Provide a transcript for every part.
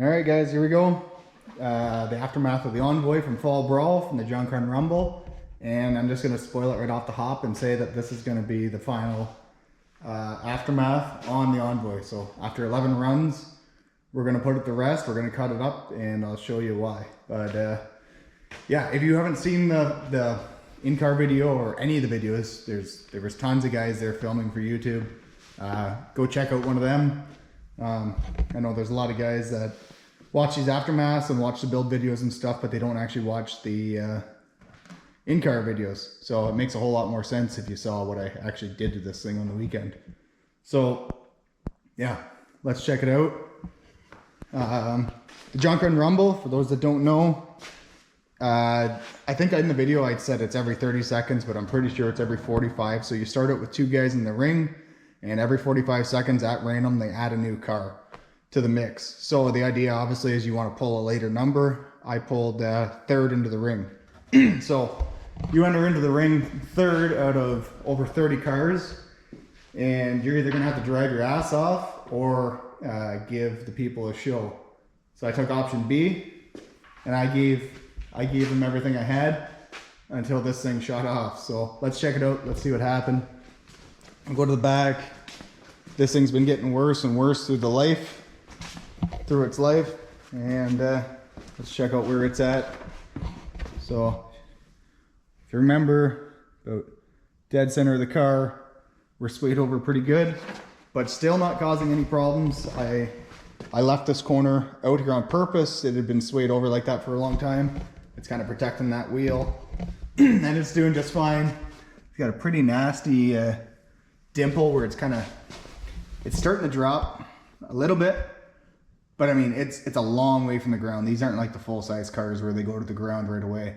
Alright guys, here we go. The aftermath of the Envoy from Fall Brawl from the Junk Run Rumble. And I'm just going to spoil it right off the hop and say that this is going to be the final aftermath on the Envoy. So after 11 runs, we're going to put it to rest, we're going to cut it up, and I'll show you why. But yeah, if you haven't seen the in-car video or any of the videos, there was tons of guys there filming for YouTube. Go check out one of them. I know there's a lot of guys that watch these aftermaths and watch the build videos and stuff, but they don't actually watch the in-car videos. So it makes a whole lot more sense if you saw what I actually did to this thing on the weekend. So yeah, let's check it out. The Junk Run Rumble, for those that don't know, I think in the video I'd said it's every 30 seconds, but I'm pretty sure it's every 45. So you start out with 2 guys in the ring, and every 45 seconds at random, they add a new car to the mix. So the idea obviously is you want to pull a later number. I pulled third into the ring. So you enter into the ring third out of over 30 cars, and you're either going to have to drag your ass off or give the people a show. So I took option B, and I gave them everything I had until this thing shot off. So let's check it out. Let's see what happened. I'll go to the back. This thing's been getting worse and worse through its life, and let's check out where it's at. So if you remember, about dead center of the car, we're swayed over pretty good, but still not causing any problems. I left this corner out here on purpose. It had been swayed over like that for a long time. It's kind of protecting that wheel, and it's doing just fine. It's got a pretty nasty dimple where it's starting to drop a little bit, but I mean, it's a long way from the ground. These aren't like the full-size cars where they go to the ground right away.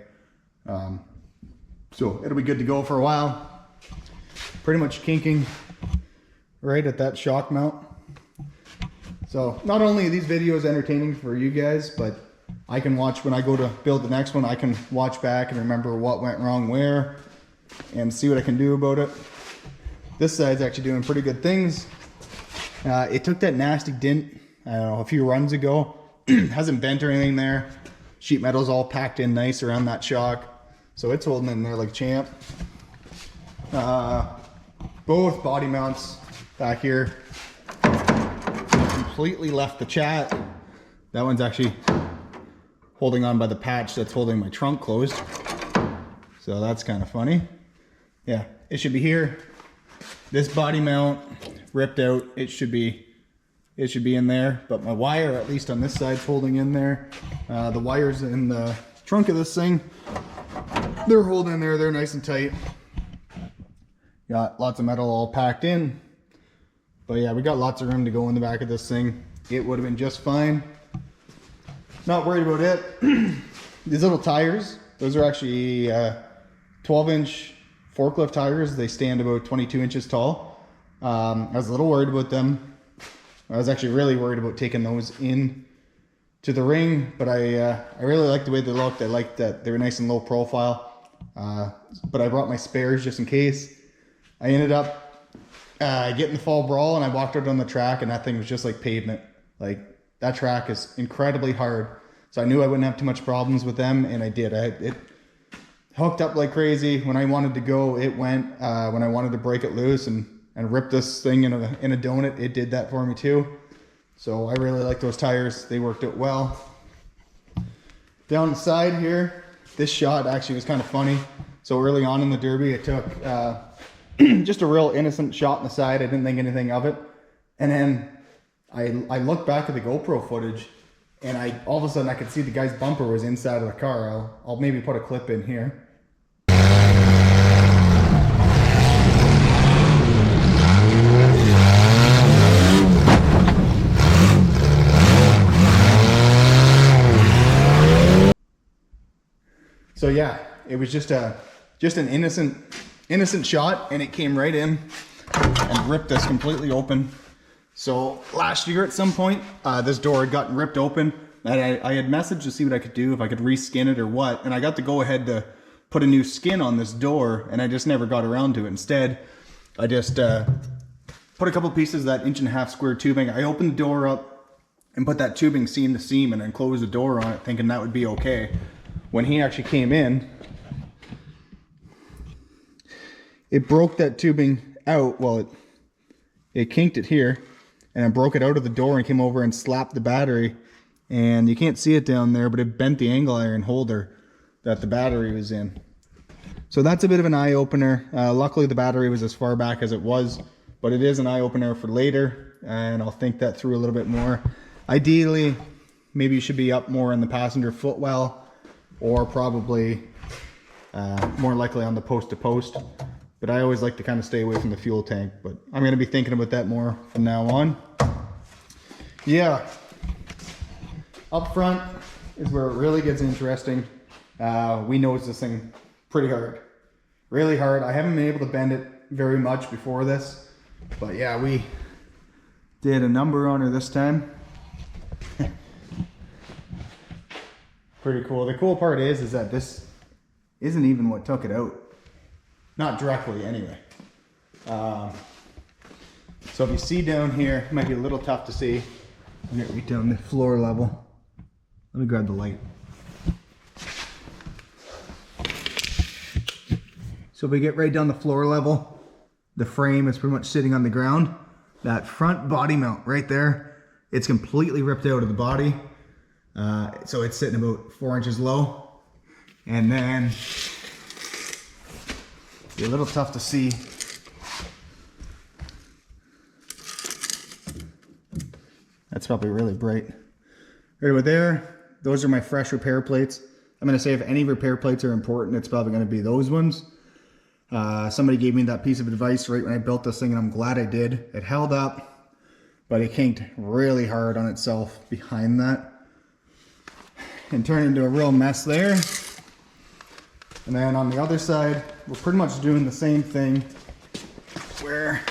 So it'll be good to go for a while. Pretty much kinking right at that shock mount. So not only are these videos entertaining for you guys, but I can watch when I go to build the next one. I can watch back and remember what went wrong where and see what I can do about it. This side's actually doing pretty good things. It took that nasty dent, I don't know, a few runs ago. Hasn't bent or anything there. Sheet metal's all packed in nice around that shock, so it's holding in there like a champ. Both body mounts back here completely left the chat. That one's actually holding on by the patch that's holding my trunk closed, so that's kind of funny. Yeah, it should be here. This body mount ripped out. It should be in there, but my wire, at least on this side, is holding in there. The wires in the trunk of this thing, they're holding in there. They're nice and tight. Got lots of metal all packed in, but yeah, we got lots of room to go in the back of this thing. It would have been just fine. Not worried about it. These little tires, those are actually 12-inch forklift tires. They stand about 22 inches tall. I was a little worried about them. I was actually really worried about taking those in to the ring, but I really liked the way they looked. I liked that they were nice and low profile, but I brought my spares just in case. I ended up getting the Fall Brawl, and I walked out on the track, and that thing was just like pavement. Like, that track is incredibly hard, so I knew I wouldn't have too much problems with them, and I did. It hooked up like crazy. When I wanted to go, it went. When I wanted to break it loose and rip this thing in a donut, it did that for me too. So I really like those tires. They worked out well. Down the side here, this shot actually was kind of funny. So early on in the derby, I took just a real innocent shot in the side. I didn't think anything of it. And then I looked back at the GoPro footage, and all of a sudden I could see the guy's bumper was inside of the car. I'll maybe put a clip in here. So yeah, it was just an innocent shot, and it came right in and ripped this completely open. So last year at some point, this door had gotten ripped open, and I had messaged to see what I could do, if I could reskin it or what, and I got to go ahead to put a new skin on this door, and I just never got around to it. Instead, I just put a couple pieces of that 1.5-inch square tubing. I opened the door up, and put that tubing seam to seam and then close the door on it, thinking that would be okay. When he actually came in, it broke that tubing out. Well, it kinked it here, and it broke it out of the door and came over and slapped the battery. And you can't see it down there, but it bent the angle iron holder that the battery was in. So that's a bit of an eye-opener. Luckily the battery was as far back as it was, but it is an eye-opener for later, and I'll think that through a little bit more. Ideally, maybe you should be up more in the passenger footwell, or probably more likely on the post-to-post. But I always like to kind of stay away from the fuel tank, but I'm going to be thinking about that more from now on. Yeah, up front is where it really gets interesting. We noticed this thing pretty hard, really hard. I haven't been able to bend it very much before this, but yeah, we did a number on her this time. Pretty cool. The cool part is that this isn't even what took it out. Not directly anyway. So if you see down here, it might be a little tough to see. I'm gonna get down the floor level. Let me grab the light. So if we get right down the floor level, the frame is pretty much sitting on the ground. That front body mount right there, it's completely ripped out of the body. So it's sitting about 4 inches low. And then, be a little tough to see. That's probably really bright. Right over there, those are my fresh repair plates. I'm gonna say if any repair plates are important, it's probably gonna be those ones. Somebody gave me that piece of advice right when I built this thing, and I'm glad I did. It held up, but it kinked really hard on itself behind that and turned into a real mess there. And then on the other side, we're pretty much doing the same thing, where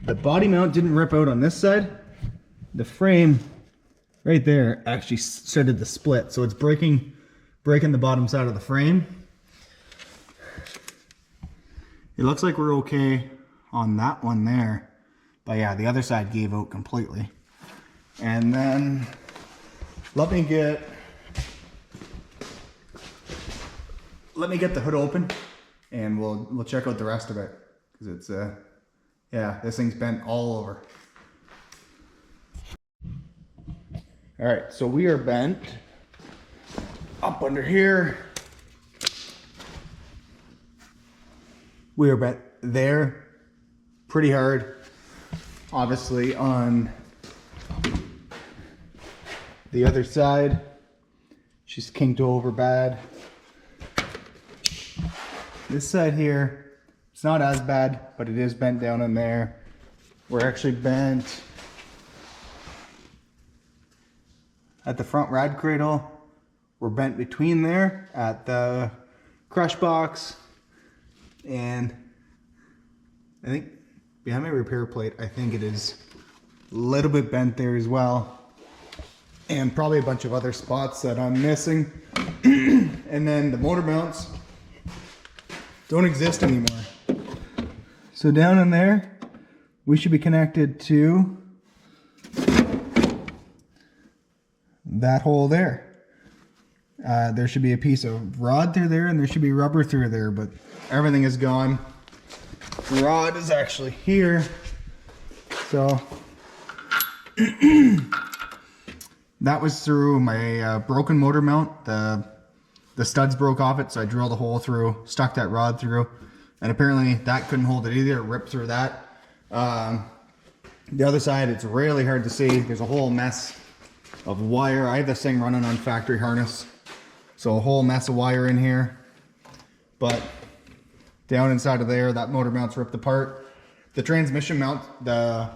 the body mount didn't rip out on this side. The frame right there actually started to split, so it's breaking the bottom side of the frame. It looks like we're okay on that one there, but yeah, the other side gave out completely. And then let me get the hood open, and we'll check out the rest of it, because it's yeah, this thing's bent all over. All right, so we are bent up under here. We are bent there pretty hard. Obviously on the other side, she's kinked over bad. This side here, it's not as bad, but it is bent down in there. We're actually bent at the front rad cradle. We're bent between there at the crush box, and I think behind my repair plate, I think it is a little bit bent there as well, and probably a bunch of other spots that I'm missing. And then the motor mounts don't exist anymore. So down in there, we should be connected to that hole there. There should be a piece of rod through there, and there should be rubber through there, but everything is gone. The rod is actually here. So that was through my broken motor mount. The studs broke off it, so I drilled a hole through, stuck that rod through, and apparently that couldn't hold it either. It ripped through that. The other side, it's really hard to see. There's a whole mess of wire. I have this thing running on factory harness, so a whole mess of wire in here. But down inside of there, that motor mount's ripped apart. The transmission mount, the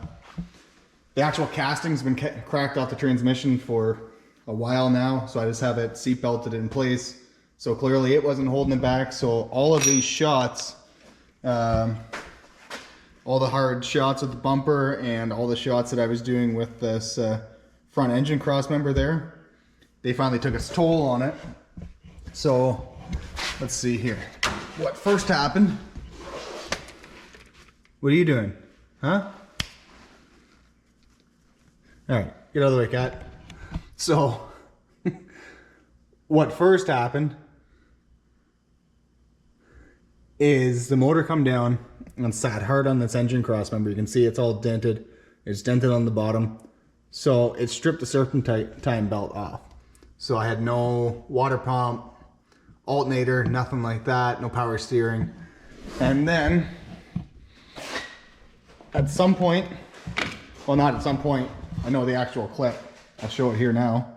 actual casting's been cracked off the transmission for a while now, so I just have it seat belted in place. So clearly it wasn't holding it back. So all of these shots, all the hard shots with the bumper and all the shots that I was doing with this front engine cross member there, they finally took its toll on it. So let's see here. What first happened? What are you doing? Huh? All right, get out of the way, cat. So, what first happened is the motor come down and sat hard on this engine cross member. You can see it's all dented. It's dented on the bottom. So it stripped the serpentine belt off. So I had no water pump, alternator, nothing like that, no power steering. And then at some point, well, not at some point, I know the actual clip. I'll show it here now.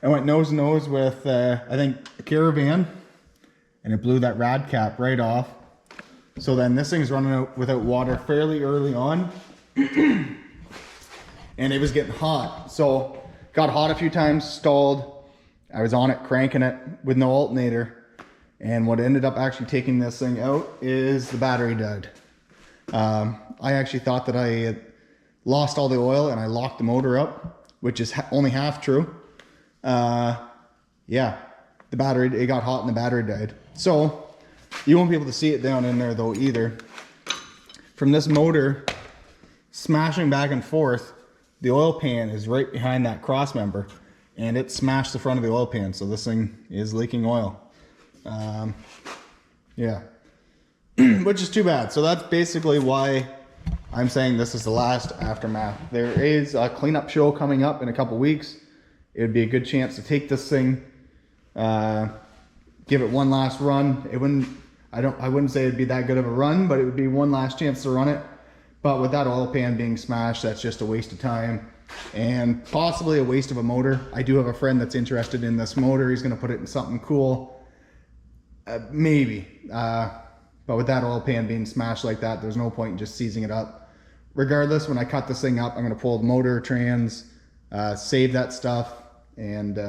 I went nose to nose with, I think, a Caravan, and it blew that rad cap right off. So then this thing's running out without water fairly early on, and it was getting hot. So got hot a few times, stalled. I was on it, cranking it with no alternator. And what ended up actually taking this thing out is the battery died. I actually thought that I had lost all the oil and I locked the motor up, which is only half true. Yeah, the battery, it got hot and the battery died. So you won't be able to see it down in there though either. From this motor smashing back and forth, the oil pan is right behind that cross member and it smashed the front of the oil pan. So this thing is leaking oil. Yeah, which is too bad. So that's basically why I'm saying this is the last aftermath. There is a cleanup show coming up in a couple weeks. It would be a good chance to take this thing, give it one last run. It wouldn't, I wouldn't say it'd be that good of a run, but it would be one last chance to run it. But with that oil pan being smashed, that's just a waste of time and possibly a waste of a motor. I do have a friend that's interested in this motor. He's going to put it in something cool, maybe. But with that oil pan being smashed like that, there's no point in just seizing it up. Regardless, when I cut this thing up, I'm going to pull the motor, trans, save that stuff, and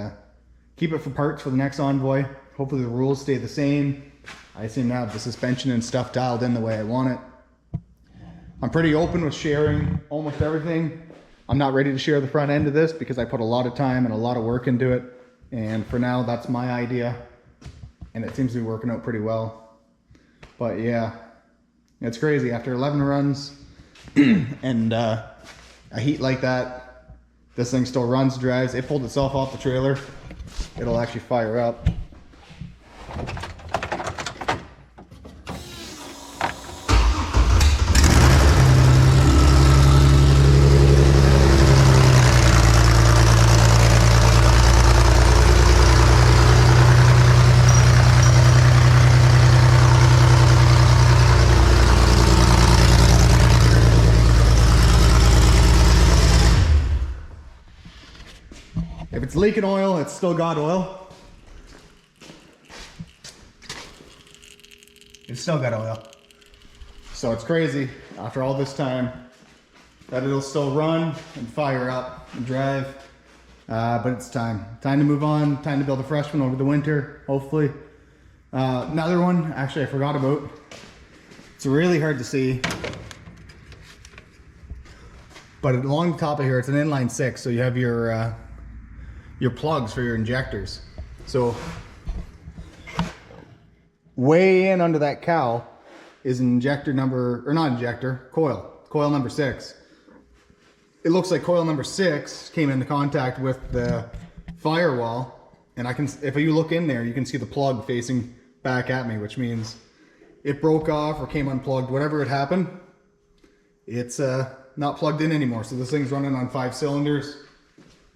keep it for parts for the next Envoy. Hopefully the rules stay the same. I seem to have the suspension and stuff dialed in the way I want it. I'm pretty open with sharing almost everything. I'm not ready to share the front end of this because I put a lot of time and a lot of work into it. And for now, that's my idea. And it seems to be working out pretty well. But yeah, it's crazy. After 11 runs and a heat like that, this thing still runs, drives. It pulled itself off the trailer. It'll actually fire up. If it's leaking oil, it's still got oil. It's still got oil. So it's crazy, after all this time, that it'll still run and fire up and drive. But it's time. Time to move on, time to build a fresh one over the winter, hopefully. Another one, actually I forgot about. It's really hard to see. But along the top of here, it's an inline 6, so you have your plugs for your injectors. So way in under that cowl is an injector number, or not injector, coil number 6. It looks like coil number 6 came into contact with the firewall, and I can, if you look in there, you can see the plug facing back at me, which means it broke off or came unplugged, whatever had happened. It's not plugged in anymore. So this thing's running on 5 cylinders.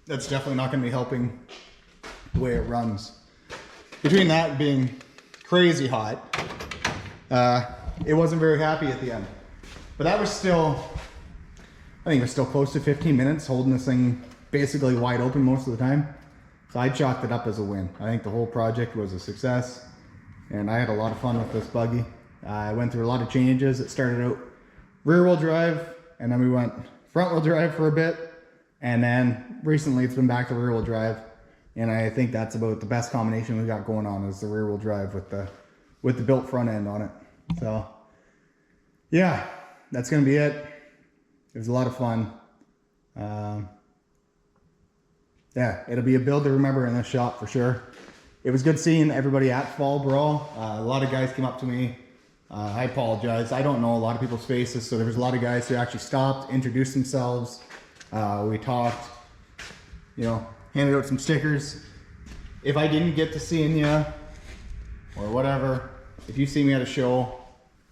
That's definitely not going to be helping the way it runs. Between that being crazy hot, it wasn't very happy at the end. But that was still, I think it was still close to 15 minutes holding this thing basically wide open most of the time. So I chalked it up as a win. I think the whole project was a success, and I had a lot of fun with this buggy. I went through a lot of changes. It started out rear wheel drive, and then we went front wheel drive for a bit. And then recently it's been back to rear wheel drive. And I think that's about the best combination we got going on is the rear wheel drive with the with the built front end on it. So yeah, that's gonna be it. It was a lot of fun. Yeah, it'll be a build to remember in this shop for sure. It was good seeing everybody at Fall Brawl. A lot of guys came up to me. I apologize. I don't know a lot of people's faces, so there was a lot of guys who actually stopped, introduced themselves. We talked, you know, handed out some stickers. If I didn't get to seeing you or whatever, if you see me at a show,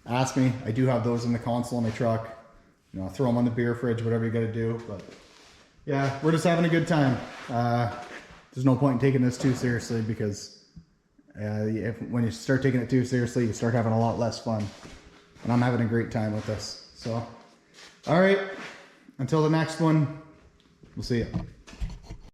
ask me. I do have those in the console in my truck. You know, throw them on the beer fridge, whatever you got to do. But yeah, we're just having a good time. There's no point in taking this too seriously, because when you start taking it too seriously, you start having a lot less fun. And I'm having a great time with this. So, all right, until the next one, we'll see you.